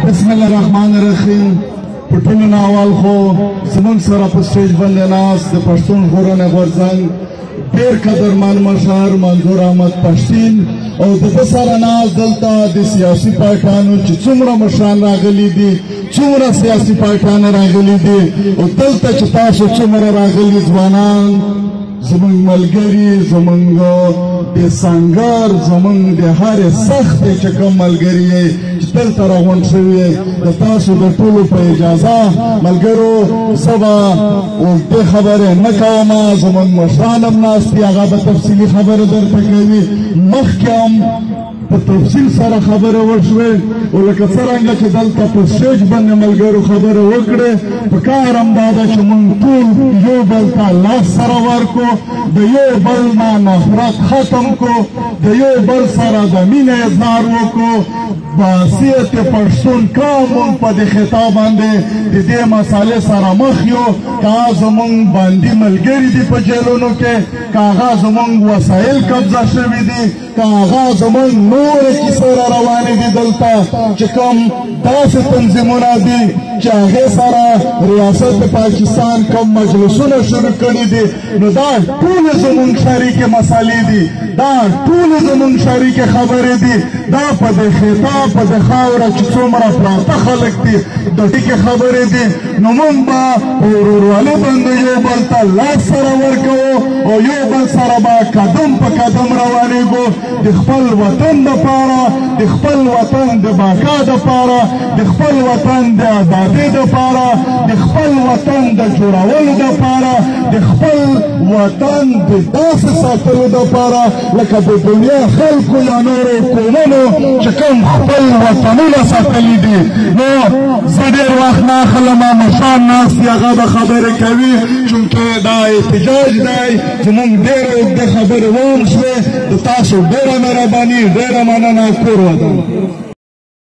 بسم الله الرحمن الرحیم. په ټولو نه اول خو زموږ سره په سټیج باندې ناست د پښتون ژغورنې غورځنګ ډېر قدرمن مشر منظور احمد پښتین او د ده سره ناست دلته د سیاسي پارټیانو چې څومره مشران راغلي دي، څومره سیاسي پارټیان راغلي دي او دلته چې تاسو څومره راغلي ځوانان، زمونږ ملګري، زمونږ د سنګر، زمونږ د هرې سختې چې کوم ملګري یې چې دلته راغونډ شوي، د تاسو د ټولو په اجازه ملګرو زه به اوږدې خبرې نه کوم. زمونږ مشران هم ناست دي، هغه به تفصیلي خبرې درته کوي. مخکې هم په تفصیل سره خبره وشوې او لکه څرنګه چې دلته په سټیج باندې ملګرو خبره وکړې، په کار هم دا ده چې موږ ټول یو بل ته لاس سره ورکړو، د یو بل نه نفرت ختم کړو، د یو بل سره د مینې اظهار وکړو. بحثیت پښتون قوم موږ په دې خطاب باندې د دې مسالې سره مخ یو، که هغه زموږ باندې ملګري دي په جیلونو کې، که هغه زموږ وسایل قبضه شوي دي، که هغه زموږ نورې کیسې را روانې دي دلته چې کوم داسې تنظیمونه دي چې هغې سره ریاست پاکستان کوم مجلسونه شروع کړي دي، نو دا ټولې زموږ شریکې مسالې دي، دا ټولې زموږ شریکې خبرې دي. دا په دې خطاب په دې خاوره چې څومره پراته خلک دي د ټیکې خبرې دي، نو موږ به په ورورولۍ باندې یو بل ته لاس سره ورکوو او یو بل سره به قدم په قدم روانېږو د خپل وطن دپاره، د خپل وطن د بقا دپاره، د خپل وطن د ازادۍ دپاره، د خپل وطن د جوړولو دپاره، د خپل وطن د داسې ساتلو دپاره لکه د دنیا خلکو یا نورو قومونو چې کوم خپل وطنونه ساتلي دي. نو زه ډېر وخت نه اخلم، مشران ناست دي هغه به خبرې کوي، چونکې دا احتجاج دی. زموږ ډېرې اوږدې خبرې وم شوې، د تاسو ډېره مهرباني، ډېره مننه، کور ودان.